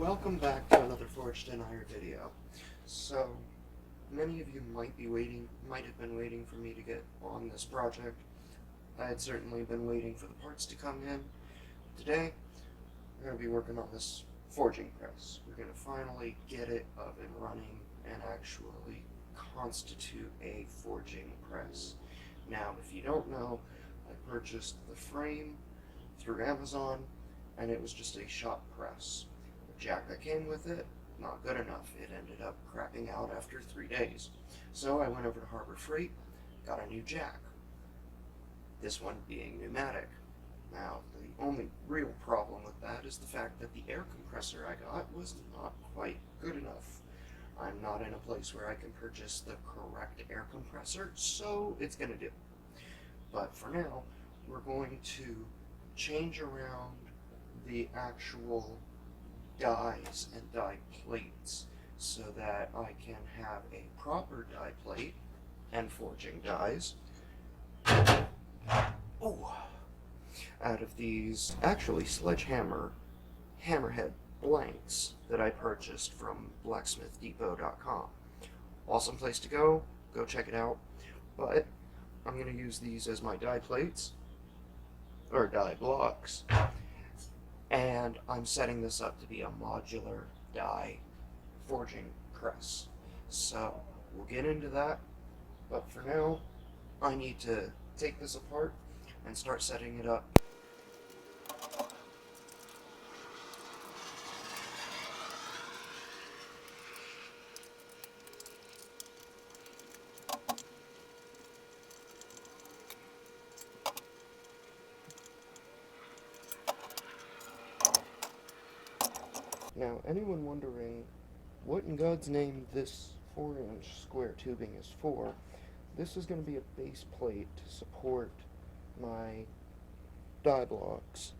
Welcome back to another Forged in Iron video. So, many of you might have been waiting for me to get on this project. I had certainly been waiting for the parts to come in. Today, we're going to be working on this forging press. We're going to finally get it up and running and actually constitute a forging press. Now, if you don't know, I purchased the frame through Amazon, and it was just a shop press. Jack that came with it, not good enough. It ended up crapping out after 3 days. So I went over to Harbor Freight, got a new jack. This one being pneumatic. Now, the only real problem with that is the fact that the air compressor I got was not quite good enough. I'm not in a place where I can purchase the correct air compressor, so it's gonna do. But for now, we're going to change around the actual dies and die plates so that I can have a proper die plate and forging dies out of these actually sledgehammer hammerhead blanks that I purchased from blacksmithdepot.com. Awesome place to go check it out. But I'm going to use these as my die plates or die blocks. And I'm setting this up to be a modular die forging press. So we'll get into that, but for now I need to take this apart and start setting it up. Now, anyone wondering what in God's name this 4-inch square tubing is for, this is going to be a base plate to support my die blocks.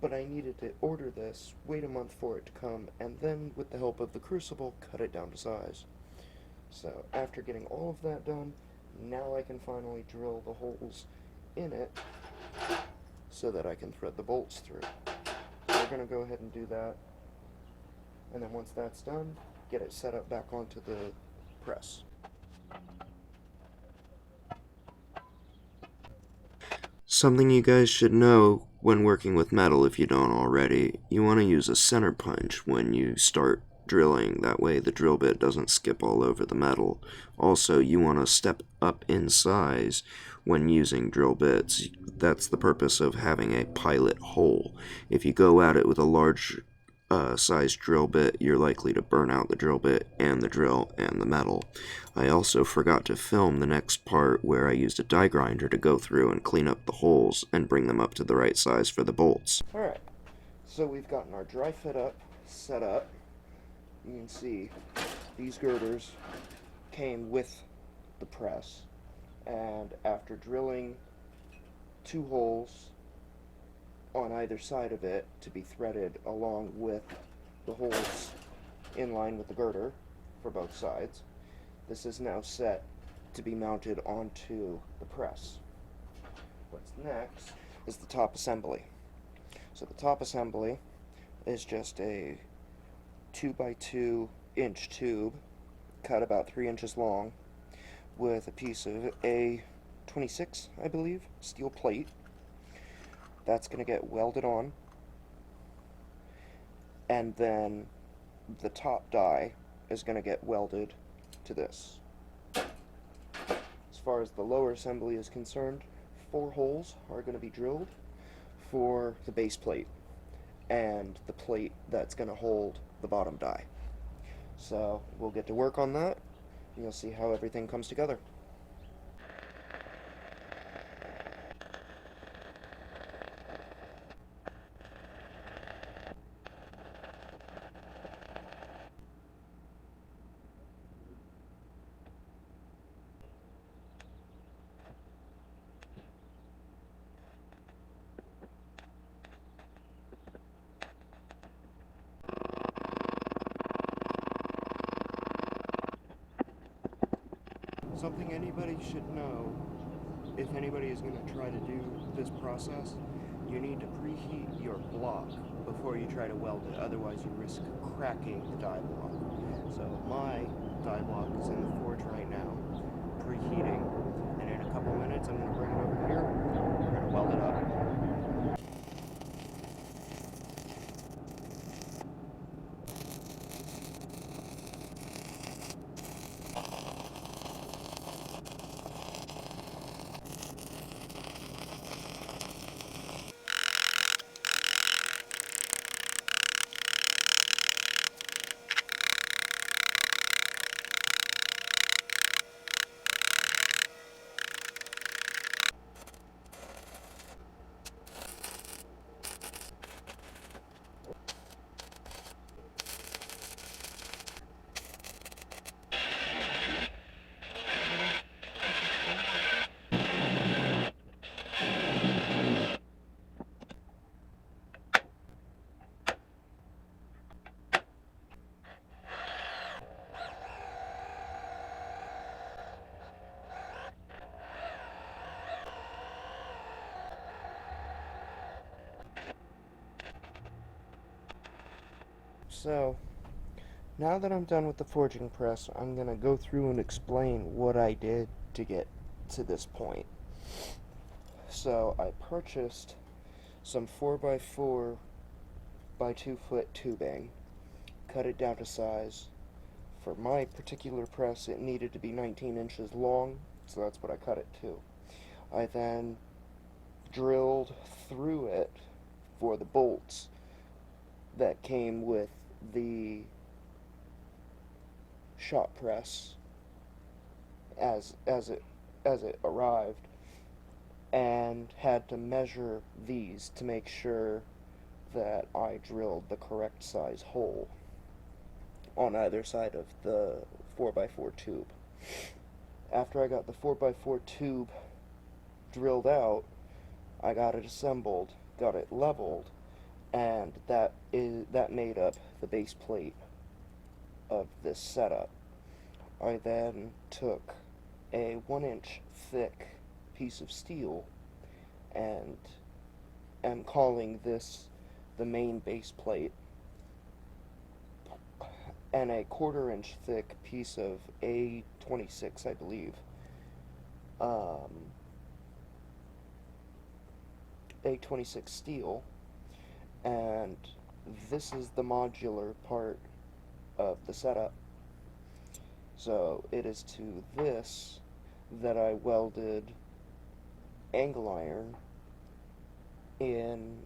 But I needed to order this, wait a month for it to come, and then with the help of the crucible, cut it down to size. So after getting all of that done, now I can finally drill the holes in it so that I can thread the bolts through. We're going to go ahead and do that, and then once that's done, get it set up back onto the press. Something you guys should know when working with metal, if you don't already, you want to use a center punch when you start drilling. That way the drill bit doesn't skip all over the metal. Also, you want to step up in size when using drill bits. That's the purpose of having a pilot hole. If you go at it with a large size drill bit, you're likely to burn out the drill bit and the drill and the metal. I also forgot to film the next part where I used a die grinder to go through and clean up the holes and bring them up to the right size for the bolts. Alright, so we've gotten our dry fit up set up. You can see these girders came with the press, and after drilling 2 holes on either side of it to be threaded along with the holes in line with the girder for both sides, this is now set to be mounted onto the press. What's next is the top assembly. So the top assembly is just a 2x2 inch tube cut about 3 inches long with a piece of A26, I believe, steel plate. That's going to get welded on, and then the top die is going to get welded to this. As far as the lower assembly is concerned, 4 holes are going to be drilled for the base plate and the plate that's going to hold the bottom die. So we'll get to work on that, and you'll see how everything comes together. Something anybody should know, if anybody is going to try to do this process, you need to preheat your block before you try to weld it, otherwise you risk cracking the die block. So my die block is in the forge right now, preheating, and in a couple minutes I'm going to bring it over here, we're going to weld it up. So, now that I'm done with the forging press, I'm going to go through and explain what I did to get to this point. So, I purchased some 4x4 by 2 foot tubing, cut it down to size. For my particular press, it needed to be 19 inches long, so that's what I cut it to. I then drilled through it for the bolts that came with the shop press as it arrived, and had to measure these to make sure that I drilled the correct size hole on either side of the 4x4 tube. After I got the 4x4 tube drilled out, I got it assembled, got it leveled, and that made up the base plate of this setup. I then took a 1-inch thick piece of steel and am calling this the main base plate, and a 1/4-inch thick piece of A26, I believe, A26 steel, and this is the modular part of the setup. So it is to this that I welded angle iron in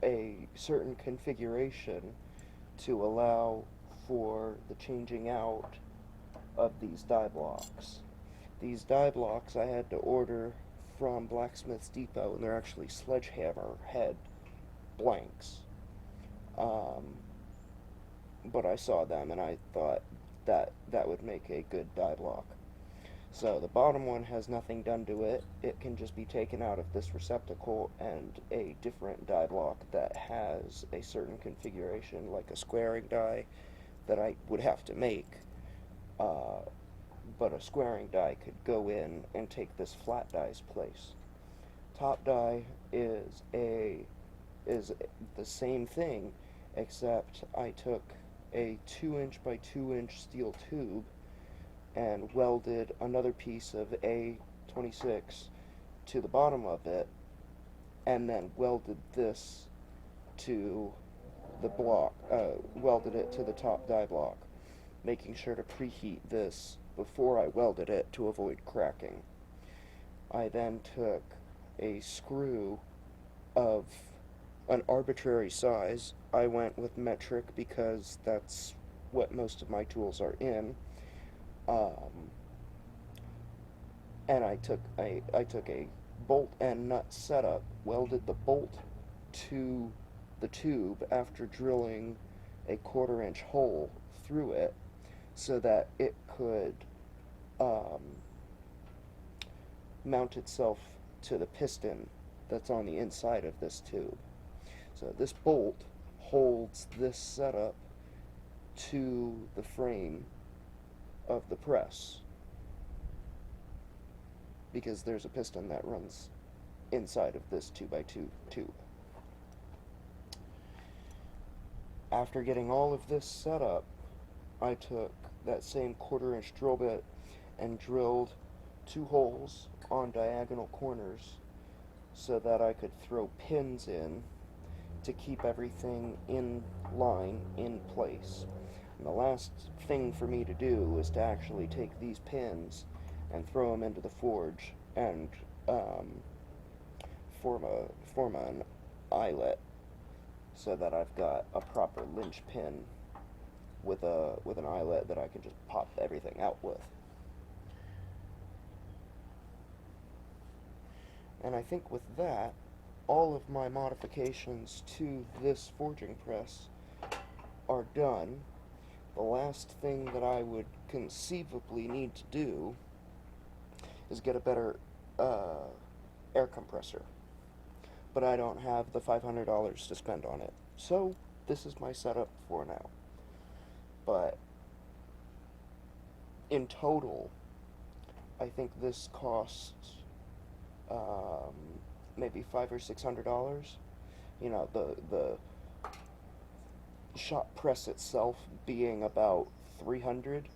a certain configuration to allow for the changing out of these die blocks. These die blocks I had to order from Blacksmith's Depot, and they're actually sledgehammer head blanks. But I saw them and I thought that would make a good die block. So the bottom one has nothing done to it. It can just be taken out of this receptacle, and a different die block that has a certain configuration, like a squaring die, that I would have to make. But a squaring die could go in and take this flat die's place. Top die is the same thing, except I took a 2-inch by 2-inch steel tube and welded another piece of A26 to the bottom of it, and then welded this to the block, welded it to the top die block, making sure to preheat this before I welded it to avoid cracking. I then took a screw of an arbitrary size. I went with metric because that's what most of my tools are in. And I took a bolt and nut setup, welded the bolt to the tube after drilling a 1/4-inch hole through it so that it could mount itself to the piston that's on the inside of this tube. So this bolt holds this setup to the frame of the press, because there's a piston that runs inside of this 2x2 tube. After getting all of this set up, I took that same 1/4 inch drill bit and drilled 2 holes on diagonal corners so that I could throw pins in to keep everything in line, in place. And the last thing for me to do was to actually take these pins and throw them into the forge and form an eyelet so that I've got a proper linchpin with an eyelet that I can just pop everything out with. And I think with that, all of my modifications to this forging press are done. The last thing that I would conceivably need to do is get a better air compressor. But I don't have the $500 to spend on it. So this is my setup for now. But in total, I think this costs maybe $500 or $600. You know, the shop press itself being about 300,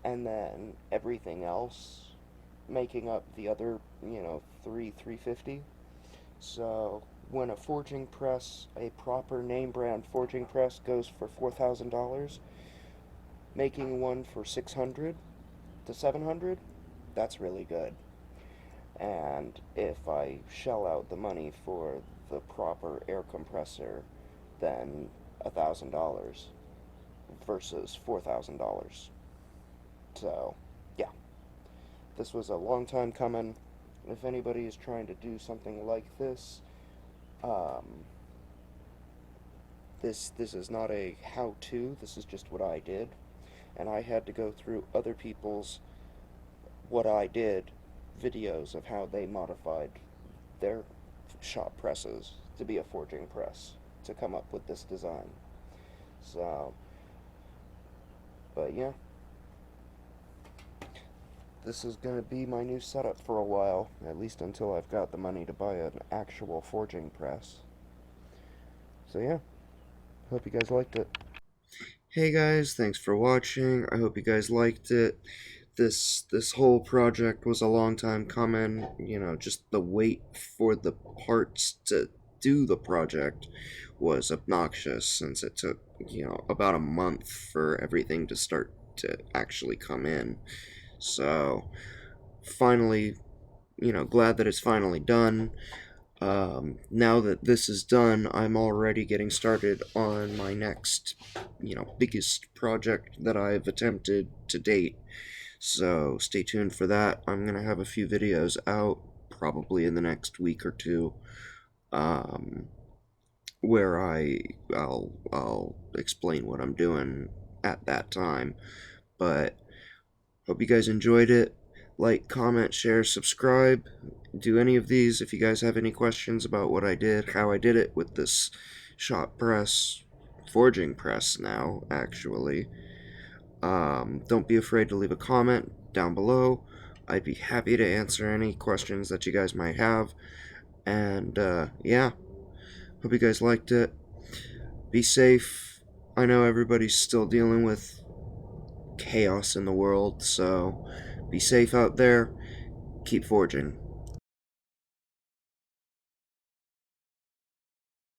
and then everything else making up the other, you know, 350. So when a forging press, a proper name brand forging press, goes for $4,000, making one for 600 to 700, that's really good. And if I shell out the money for the proper air compressor, then $1,000 versus $4,000. So, yeah, this was a long time coming. If anybody is trying to do something like this, this is not a how-to. This is just what I did, and I had to go through other people's what I did videos of how they modified their shop presses to be a forging press to come up with this design. So, but yeah, this is going to be my new setup for a while, at least until I've got the money to buy an actual forging press. So yeah, hope you guys liked it. Hey guys, thanks for watching. I hope you guys liked it. This whole project was a long time coming. You know, just the wait for the parts to do the project was obnoxious, since it took, you know, about a month for everything to start to actually come in. So finally, you know, glad that it's finally done. Now that this is done, I'm already getting started on my next, you know, biggest project that I've attempted to date. So stay tuned for that. I'm gonna have a few videos out probably in the next week or two, where I'll explain what I'm doing at that time. But hope you guys enjoyed it. Like, comment, share, subscribe. Do any of these if you guys have any questions about what I did, how I did it with this shop press, forging press now, actually. Don't be afraid to leave a comment down below. I'd be happy to answer any questions that you guys might have. And, yeah. Hope you guys liked it. Be safe. I know everybody's still dealing with chaos in the world, so be safe out there. Keep forging.